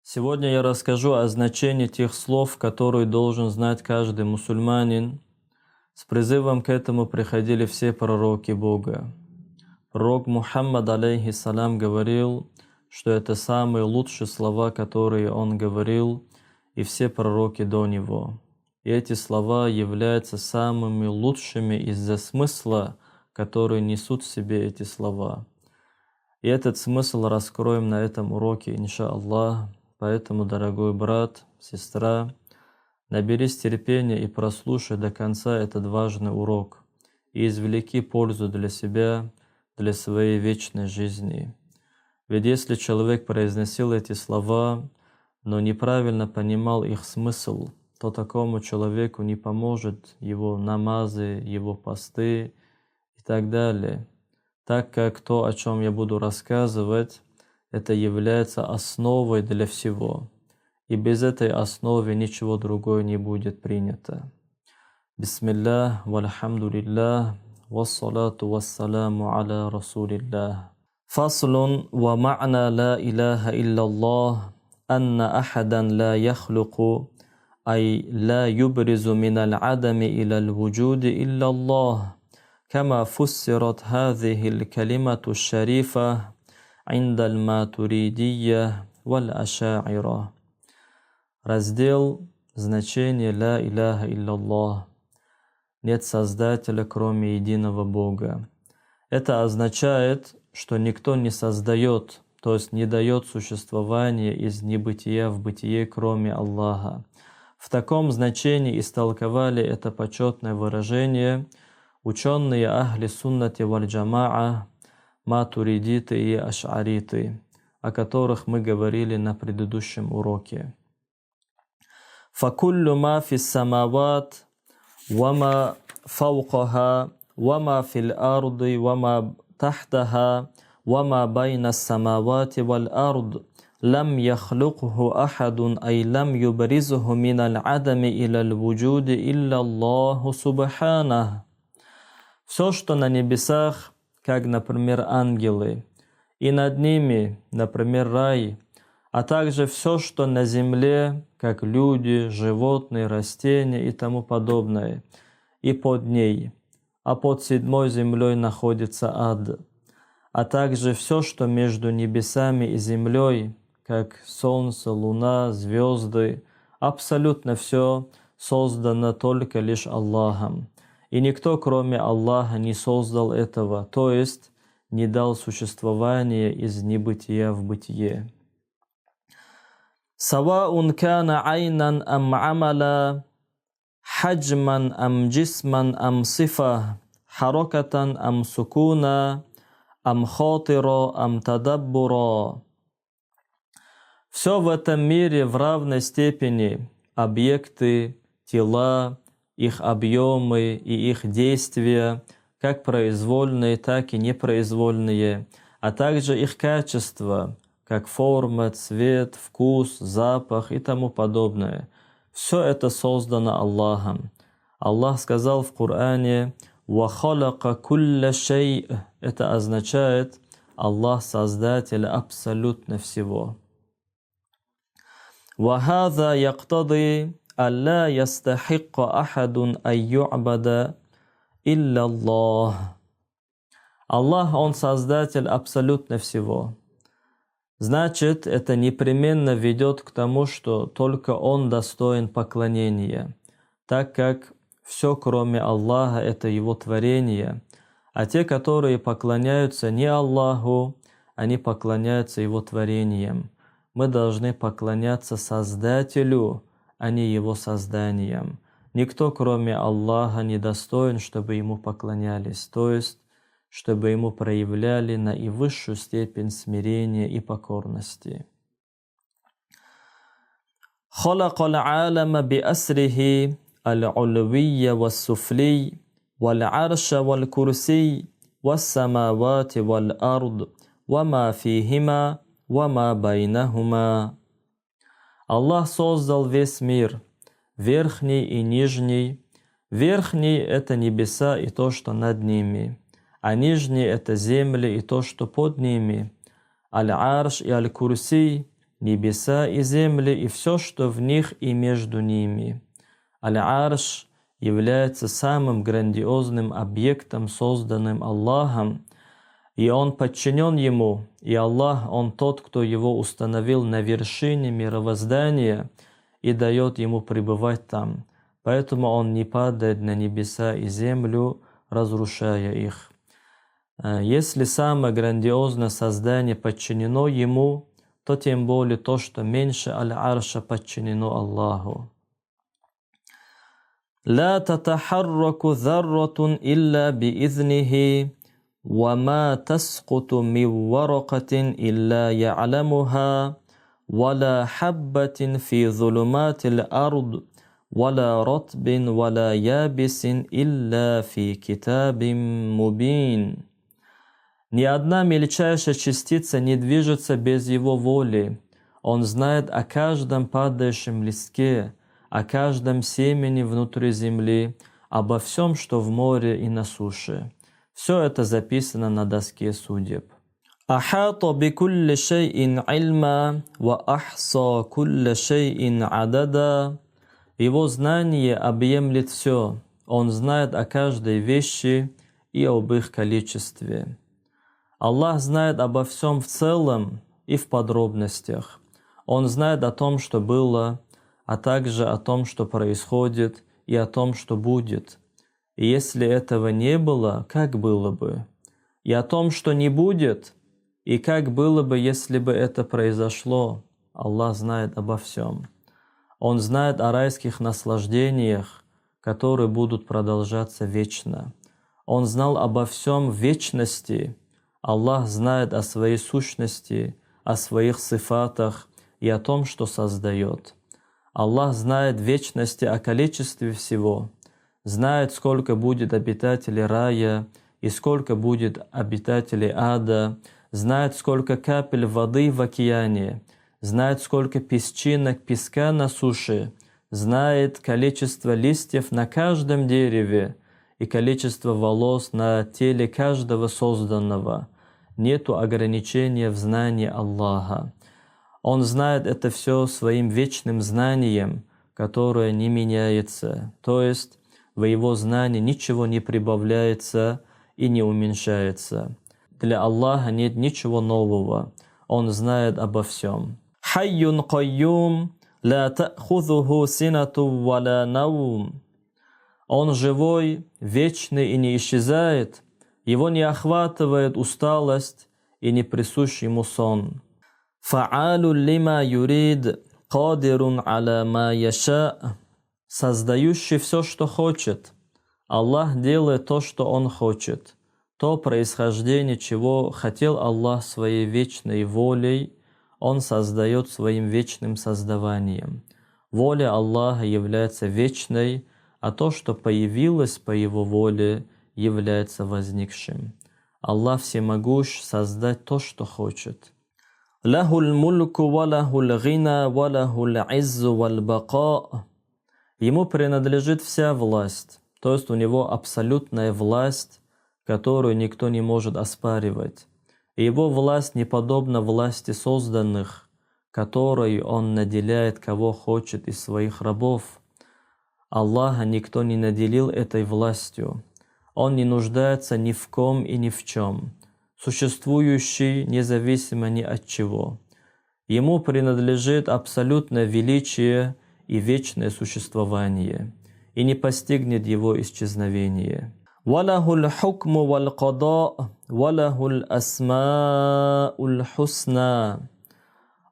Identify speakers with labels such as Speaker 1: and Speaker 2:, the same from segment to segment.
Speaker 1: Сегодня я расскажу о значении тех слов, которые должен знать каждый мусульманин. С призывом к этому приходили все пророки Бога. Пророк Мухаммад, алейхиссалям, говорил, что это самые лучшие слова, которые он говорил, и все пророки до него. И эти слова являются самыми лучшими из-за смысла, который несут в себе эти слова. И этот смысл раскроем на этом уроке, иншаллах. Поэтому, дорогой брат, сестра, наберись терпения и прослушай до конца этот важный урок и извлеки пользу для себя, для своей вечной жизни. Ведь если человек произносил эти слова, но неправильно понимал их смысл, то такому человеку не поможет его намазы, его посты и так далее, так как то, о чем я буду рассказывать, это является основой для всего. И без этой основы ничего другое не будет принято. Бисмиллах, вальхамдулиллах, вассалату вассаламу аля расулиллах. Фаслун ва ма'на ла илаха илляллах, анна ахадан ла яхлуку, ай ла юбризу минал адами илал вуджуди илляллах, кама фуссират хазихил калимату шарифа عند الماتуридия валь-аша'ира. Раздел значение «Ла иляха илляллах». Нет Создателя, кроме единого Бога. Это означает, что никто не создает, то есть не дает существования из небытия в бытие, кроме Аллаха. В таком значении истолковали это почетное выражение ученые ахли суннати валь-джамаа, матуридиты и аш'ариты, о которых мы говорили на предыдущем уроке. فَكُلُّ مَا فِي السَّمَاوَاتِ وَمَا فَوْقَهَا وَمَا فِي الْأَرْضِ وَمَا تَحْتَهَا وَمَا بَيْنَ السَّمَاوَاتِ وَالْأَرْضِ لَمْ يَخْلُقْهُ أَحَدٌ أَيْ لَمْ يُبْرِزْهُ مِنَ الْعَدَمِ إِلَى الْوُجُودِ إِلَّا اللَّهُ سُبْحَانَهُ. Все, что на небесах, как, например, ангелы, и над ними, например, рай, а также все, что на земле, как люди, животные, растения и тому подобное, и под ней, а под седьмой землей находится ад, а также все, что между небесами и землей, как солнце, луна, звезды, абсолютно все создано только лишь Аллахом. И никто, кроме Аллаха, не создал этого, то есть не дал существование из небытия в бытие. Саваун кана айнан ам амала, хаджман ам джисман ам сифа, харакатан ам сукуна, ам хатира ам тадаббура. Все в этом мире в равной степени объекты, тела, их объемы и их действия, как произвольные, так и непроизвольные, а также их качества, как форма, цвет, вкус, запах и тому подобное. Все это создано Аллахом. Аллах сказал в Коране: «Ва халака кулля шей». Это означает, Аллах создатель абсолютно всего. «Ва хаза яктади алла ястахикка ахадун ай ю'бада илляллах». Аллах, Он создатель абсолютно всего. Значит, это непременно ведет к тому, что только Он достоин поклонения, так как все, кроме Аллаха, это Его творение, а те, которые поклоняются не Аллаху, они поклоняются Его творениям. Мы должны поклоняться Создателю, а не Его созданиям. Никто, кроме Аллаха, не достоин, чтобы Ему поклонялись, то есть, чтобы Ему проявляли наивысшую степень смирения и покорности. خلق العالم بأسره العلوي والسفلي والعرش والكرسي والسماوات والأرض وما فيهما وما بينهما. Аллах создал весь мир, верхний и нижний. Верхний — это небеса и то, что над ними, а нижний — это земли и то, что под ними. Аль-Арш и Аль-Курси — небеса и земли и все, что в них и между ними. Аль-Арш является самым грандиозным объектом, созданным Аллахом, и он подчинен ему, и Аллах, он тот, кто его установил на вершине мировоздания и дает ему пребывать там. Поэтому он не падает на небеса и землю, разрушая их. Если самое грандиозное создание подчинено ему, то тем более то, что меньше Аль-Арша подчинено Аллаху. لا تتحرك ذرة إلا بإذنه وما تسقط من ورقة إلا يعلمها ولا حبة في ظلمات الأرض ولا رطب ولا يابس إلا في كتاب مبين. Ни одна мельчайшая частица не движется без его воли. Он знает о каждом падающем листке, о каждом семени внутри земли, обо всем, что в море и на суше. Все это записано на доске судеб. أحاط بكل شيء علما وأحصى كل شيء عددا. Его знание объемлет все. Он знает о каждой вещи и об их количестве. Аллах знает обо всем в целом и в подробностях. Он знает о том, что было, а также о том, что происходит, и о том, что будет. И если этого не было, как было бы? И о том, что не будет, и как было бы, если бы это произошло. Аллах знает обо всем. Он знает о райских наслаждениях, которые будут продолжаться вечно. Он знал обо всем в вечности. Аллах знает о своей сущности, о своих сифатах и о том, что создает. Аллах знает в вечности о количестве всего, знает, сколько будет обитателей рая и сколько будет обитателей ада, знает, сколько капель воды в океане, знает, сколько песчинок песка на суше, знает количество листьев на каждом дереве и количество волос на теле каждого созданного. Нету ограничения в знании Аллаха. Он знает это все своим вечным знанием, которое не меняется, то есть в его знании ничего не прибавляется и не уменьшается. Для Аллаха нет ничего нового. Он знает обо всем. Хайюн кайюм ла та'хузуху синату валя наум. Он живой, вечный и не исчезает. Его не охватывает усталость и не присущ ему сон. Фа'алу лима юрид кадирун аля ма яша. Создающий все, что хочет. Аллах делает то, что Он хочет. То происхождение, чего хотел Аллах своей вечной волей, Он создает своим вечным создаванием. Воля Аллаха является вечной, а то, что появилось по Его воле, является возникшим. Аллах всемогущ создать то, что хочет. Лахуль мульку ва лахуль гина ва лахуль иззу валь бака. Ему принадлежит вся власть, то есть у него абсолютная власть, которую никто не может оспаривать. И его власть не подобна власти созданных, которой он наделяет кого хочет из своих рабов. Аллаха никто не наделил этой властью. Он не нуждается ни в ком и ни в чем, существующий независимо ни от чего. Ему принадлежит абсолютное величие и вечное существование, и не постигнет его исчезновение. «Валахуль хукму валь када, валахуль асмауль хусна».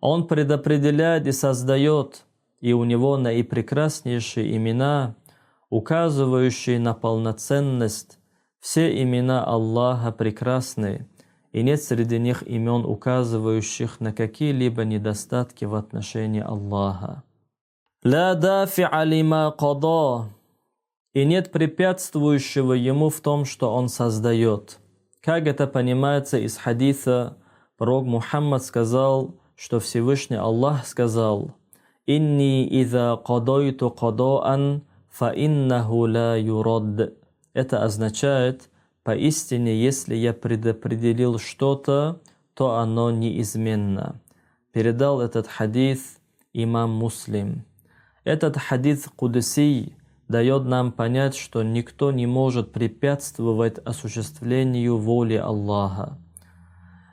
Speaker 1: Он предопределяет и создает, и у него наипрекраснейшие имена, указывающие на полноценность. Все имена Аллаха прекрасны, и нет среди них имен, указывающих на какие-либо недостатки в отношении Аллаха. «Ла дафи'а лима када». И нет препятствующего ему в том, что он создает. Как это понимается из хадиса, пророк Мухаммад сказал, что Всевышний Аллах сказал: «Инни иза кадайту кадаан, фа иннаху ла юрад». Это означает: поистине, если я предопределил что-то, то оно неизменно. передал этот хадис имам Муслим. Этот хадис Кудси дает нам понять, что никто не может препятствовать осуществлению воли Аллаха.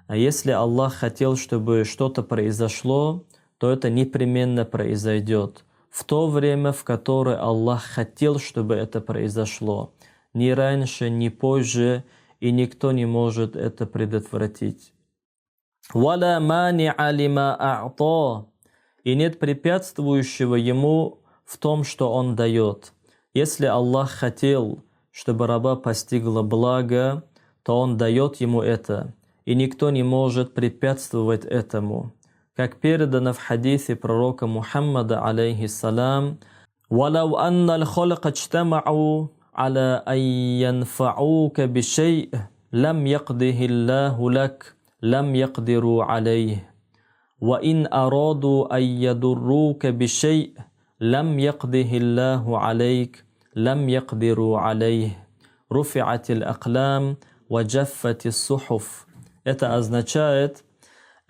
Speaker 1: А если Аллах хотел, чтобы что-то произошло, то это непременно произойдет в то время, в которое Аллах хотел, чтобы это произошло. Ни раньше, ни позже, и никто не может это предотвратить. «Валя мани'а лима а'та». И нет препятствующего ему в том, что он дает. Если Аллах хотел, чтобы раба постигло благо, то он дает ему это, и никто не может препятствовать этому. Как передано в хадисе пророка Мухаммада, алейхиссалам, «Валау анна аль-халка чтамау аля ан янфаука бишей, лам якдихи Аллаху лак, лам якдиру алейх. وَإِنْ أَرَادُوا أَنْ يَضُرُّوكَ بِشَيْءٍ لَمْ يَقْدِهِ اللَّهُ عَلَيْكَ لَمْ يَقْدِرُوا عَلَيْهِ رُفِعَتِ الْأَقْلَامُ وَجَفَّتِ الصُّحُفُ». Это означает,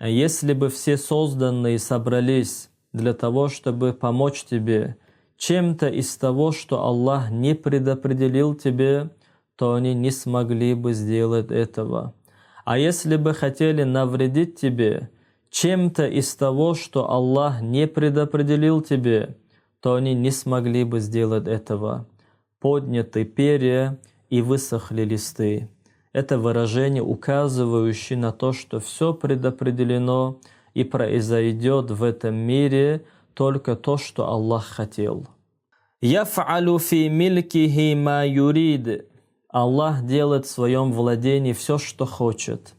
Speaker 1: если бы все созданные собрались для того, чтобы помочь тебе чем-то из того, что Аллах не предопределил тебе, то они не смогли бы сделать этого. А если бы хотели навредить тебе чем-то из того, что Аллах не предопределил тебе, то они не смогли бы сделать этого. Подняты перья и высохли листы. Это выражение, указывающее на то, что все предопределено и произойдет в этом мире только то, что Аллах хотел. «Яф'алю фи милькихи ма юрид». Аллах делает в своем владении все, что хочет.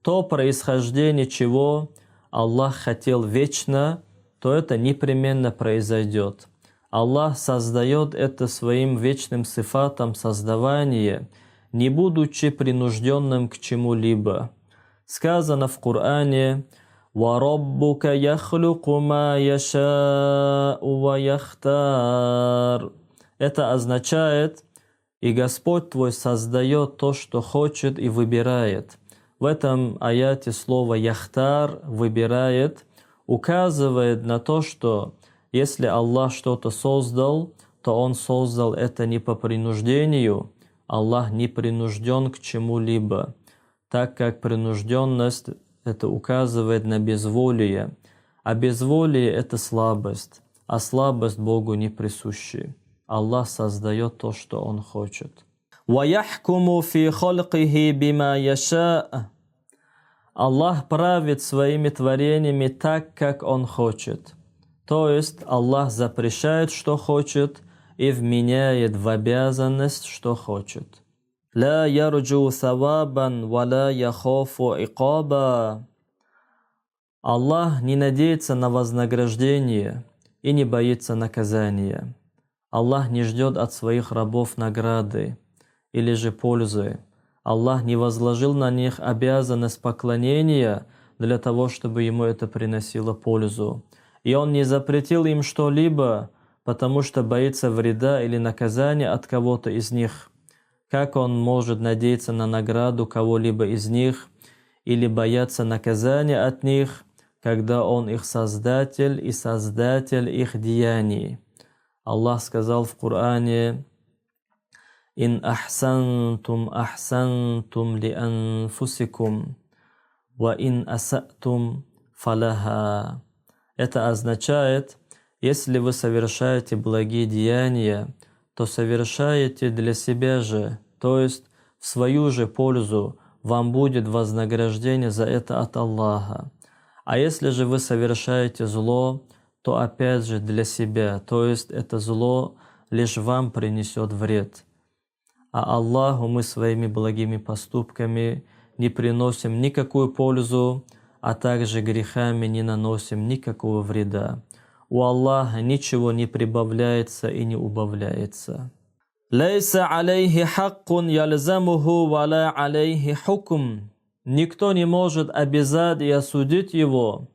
Speaker 1: То происхождение чего Аллах хотел вечно, то это непременно произойдет. Аллах создает это своим вечным сифатом создавания, не будучи принужденным к чему-либо. Сказано в Коране: وَرَبُّكَ يَخْلُقُ مَا يَشَاءُ وَيَخْتَارُ. Это означает, и Господь твой создает то, что хочет и выбирает. В этом аяте слово «яхтар» «выбирает» указывает на то, что если Аллах что-то создал, то Он создал это не по принуждению. Аллах не принужден к чему-либо, так как принужденность это указывает на безволие, а безволие это слабость, а слабость Богу не присуща. Аллах создает то, что Он хочет. وَيَحْكُمُ فِي خَلْقِهِ بِمَا يَشَاءُ. Аллах правит своими творениями так, как Он хочет. То есть Аллах запрещает, что хочет, и вменяет в обязанность, что хочет. «Ла ярджу савабан, ва ла яхафу икаба». Аллах не надеется на вознаграждение и не боится наказания. Аллах не ждет от своих рабов награды или же пользы. Аллах не возложил на них обязанность поклонения для того, чтобы Ему это приносило пользу. И Он не запретил им что-либо, потому что боится вреда или наказания от кого-то из них. Как Он может надеяться на награду кого-либо из них или бояться наказания от них, когда Он их Создатель и Создатель их деяний? Аллах сказал в Коране: «Ин ахсантум ахсантум ли анфусикум, ва ин асатум фалаха». Это означает, если вы совершаете благие деяния, то совершаете для себя же, то есть в свою же пользу, вам будет вознаграждение за это от Аллаха. А если же вы совершаете зло, то опять же для себя, то есть это зло лишь вам принесет вред. А Аллаху мы своими благими поступками не приносим никакую пользу, а также грехами не наносим никакого вреда. У Аллаха ничего не прибавляется и не убавляется. «Лейса алейхи хаккун ялзамуху валя алейхи хукм». Никто не может обязать и осудить его.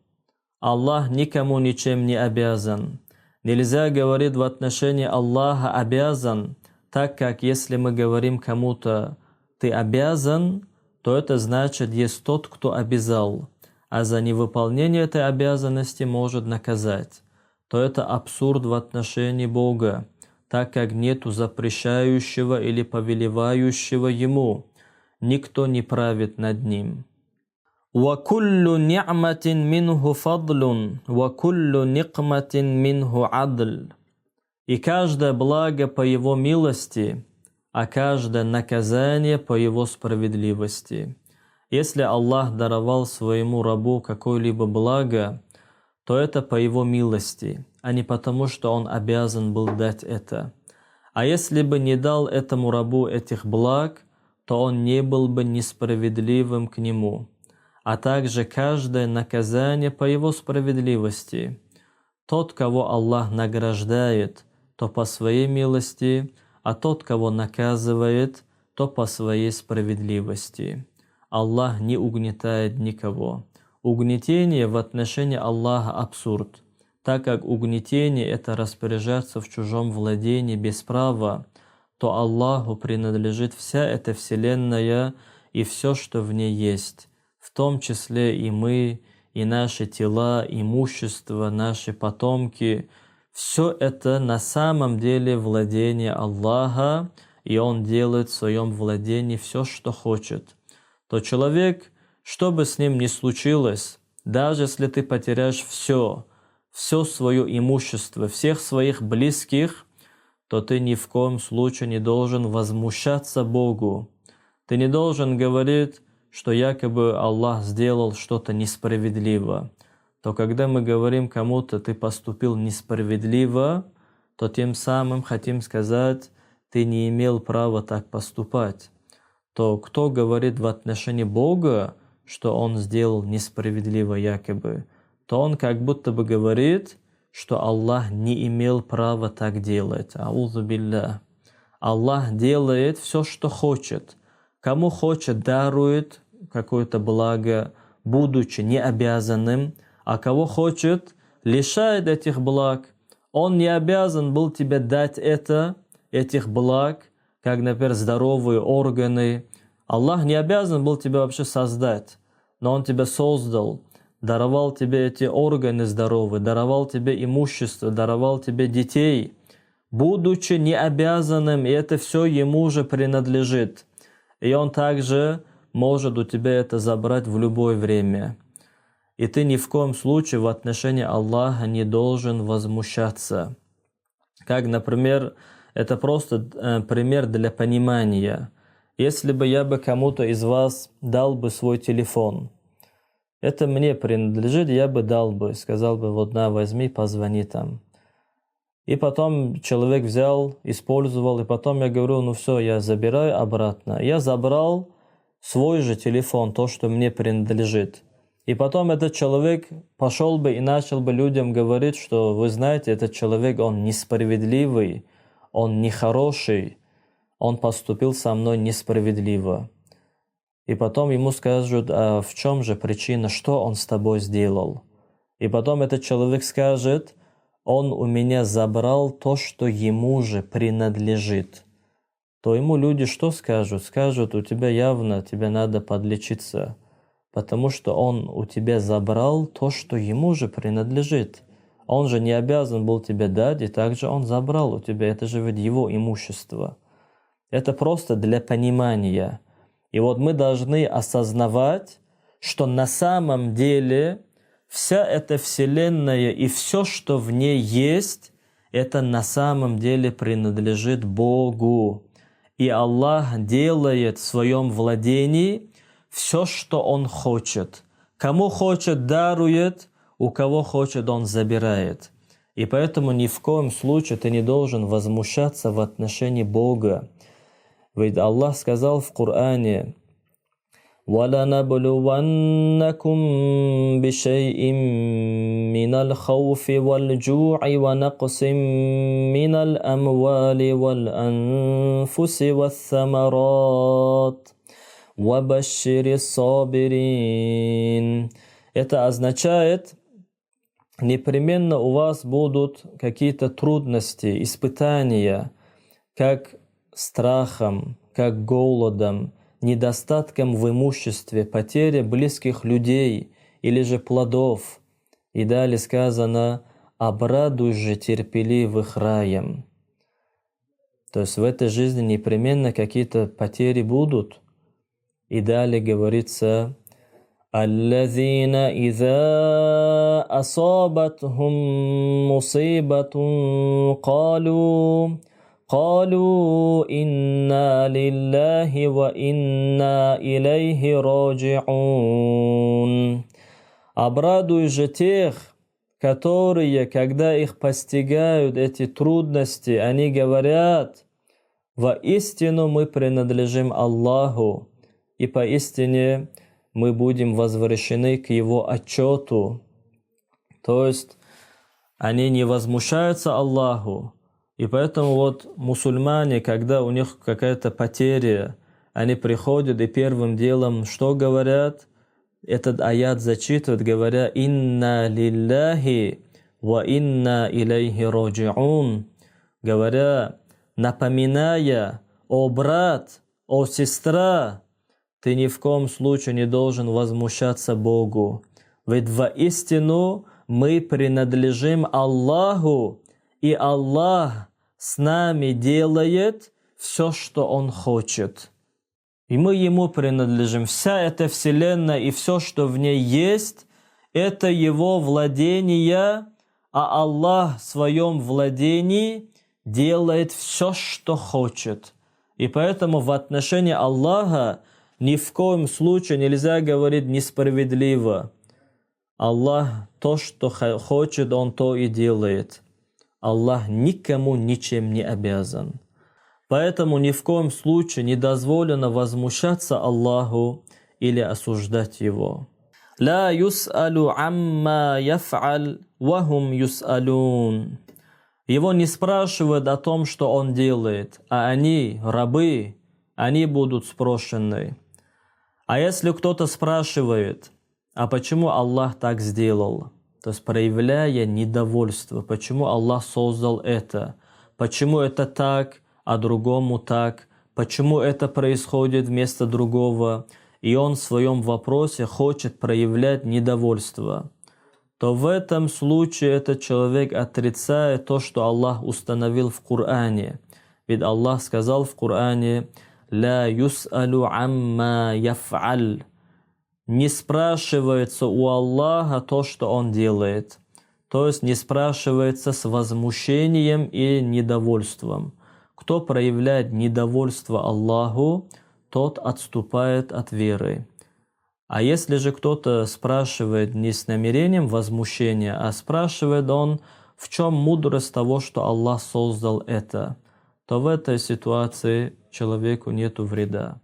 Speaker 1: Аллах никому ничем не обязан. Нельзя говорить в отношении Аллаха «обязан», так как если мы говорим кому-то «ты обязан», то это значит «есть тот, кто обязал». а за невыполнение этой обязанности может наказать, то это абсурд в отношении Бога, так как нету запрещающего или повелевающего Ему. Никто не правит над Ним. وَكُلُّ نِعْمَةٍ مِّنْهُ فَضْلٌ وَكُلُّ نِقْمَةٍ مِّنْهُ عَدْلٌ. И каждое благо по Его милости, а каждое наказание по Его справедливости. Если Аллах даровал своему рабу какое-либо благо, то это по Его милости, а не потому, что Он обязан был дать это. А если бы не дал этому рабу этих благ, то он не был бы несправедливым к нему. А также каждое наказание по Его справедливости. Тот, кого Аллах награждает, то по своей милости, а тот, кого наказывает, то по своей справедливости. Аллах не угнетает никого. Угнетение в отношении Аллаха абсурд, так как угнетение – это распоряжаться в чужом владении без права, то Аллаху принадлежит вся эта вселенная и все, что в ней есть, в том числе и мы, и наши тела, имущество, наши потомки. Все это на самом деле владение Аллаха, и Он делает в своем владении все, что хочет. То человек, что бы с ним ни случилось, даже если ты потеряешь все свое имущество, всех своих близких, то ты ни в коем случае не должен возмущаться Богу. Ты не должен говорить, что якобы Аллах сделал что-то несправедливо. То когда мы говорим кому-то, ты поступил несправедливо, то тем самым хотим сказать, ты не имел права так поступать. То кто говорит в отношении Бога, что Он сделал несправедливо якобы, то он как будто бы говорит, что Аллах не имел права так делать. Аузу билля. Аллах делает все, что хочет. Кому хочет, дарует какое-то благо, будучи не обязанным, а кого хочет, лишает этих благ. Он не обязан был тебе дать этих благ, как, например, здоровые органы. Аллах не обязан был тебя вообще создать, но Он тебя создал, даровал тебе эти органы здоровые, даровал тебе имущество, даровал тебе детей, будучи не обязанным, и это все Ему же принадлежит. И Он также может у тебя это забрать в любое время. И ты ни в коем случае в отношении Аллаха не должен возмущаться. Как, например, это просто пример для понимания. Если бы я кому-то из вас дал бы свой телефон, это мне принадлежит, я бы дал бы, сказал бы, вот на, возьми, позвони там. И потом человек взял, использовал, и потом я говорю, ну все, я забираю обратно. Я забрал свой же телефон, то, что мне принадлежит. И потом этот человек пошел бы и начал бы людям говорить, что вы знаете, этот человек, он несправедливый, он нехороший, он поступил со мной несправедливо. И потом ему скажут, а в чем же причина, что он с тобой сделал? И потом этот человек скажет, он у меня забрал то, что ему же принадлежит. То ему люди что скажут? Скажут, у тебя явно, тебе надо подлечиться, потому что он у тебя забрал то, что ему же принадлежит. Он же не обязан был тебе дать, и также он забрал у тебя, это же ведь его имущество. Это просто для понимания. И вот мы должны осознавать, что на самом деле вся эта вселенная и все, что в ней есть, это на самом деле принадлежит Богу. И Аллах делает в своем владении все, что Он хочет. Кому хочет, дарует, у кого хочет, Он забирает. И поэтому ни в коем случае ты не должен возмущаться в отношении Бога. Ведь Аллах сказал в Коране: وَلَنَبْلُوَنَّكُمْ بِشَيْءٍ مِّنَ الْخَوْفِ وَالْجُوعِ وَنَقْصٍ مِّنَ الْأَمْوَالِ وَالْأَنفُسِ وَالثَّمَرَاتِ وَبَشِّرِ الصَّابِرِينَ. Это означает, непременно у вас будут какие-то трудности, испытания, как страхом, как голодом, недостатком в имуществе, потере близких людей или же плодов. И далее сказано: «Обрадуй же терпеливых раем». То есть в этой жизни непременно какие-то потери будут. И далее говорится: الذين إذا أصابتهم مصيبة قالوا إنا لله وإنا إليه راجعون. Обрадуй же тех, которые, когда их постигают эти трудности, они говорят: «Воистину мы принадлежим Аллаху, и поистине мы будем возвращены к Его отчету». То есть они не возмущаются Аллаху. И поэтому вот мусульмане, когда у них какая-то потеря, они приходят и первым делом что говорят? Этот аят зачитывают, говоря: «Инна лилляхи ва инна илейхи раджиун», говоря, напоминая: «О брат, о сестра, ты ни в коем случае не должен возмущаться Богу. Ведь воистину мы принадлежим Аллаху, и Аллах с нами делает все, что Он хочет. И мы Ему принадлежим. Вся эта вселенная и все, что в ней есть, это Его владение, а Аллах в своем владении делает все, что хочет». И поэтому в отношении Аллаха ни в коем случае нельзя говорить несправедливо. Аллах то, что хочет, Он то и делает. Аллах никому ничем не обязан. Поэтому ни в коем случае не дозволено возмущаться Аллаху или осуждать Его. «Ла юс'алу амма яф'аль, вахум юс'алун». Его не спрашивают о том, что Он делает, а они, рабы, они будут спрошены. А если кто-то спрашивает: а почему Аллах так сделал? То есть проявляя недовольство, почему Аллах создал это? Почему это так, а другому так? Почему это происходит вместо другого? И он в своем вопросе хочет проявлять недовольство. То в этом случае этот человек отрицает то, что Аллах установил в Коране. Ведь Аллах сказал в Коране: «Ла юс'алу амма яф'аль». Не спрашивается у Аллаха то, что Он делает. То есть не спрашивается с возмущением и недовольством. Кто проявляет недовольство Аллаху, тот отступает от веры. А если же кто-то спрашивает не с намерением возмущения, а спрашивает он, в чем мудрость того, что Аллах создал это, то в этой ситуации человеку нету вреда.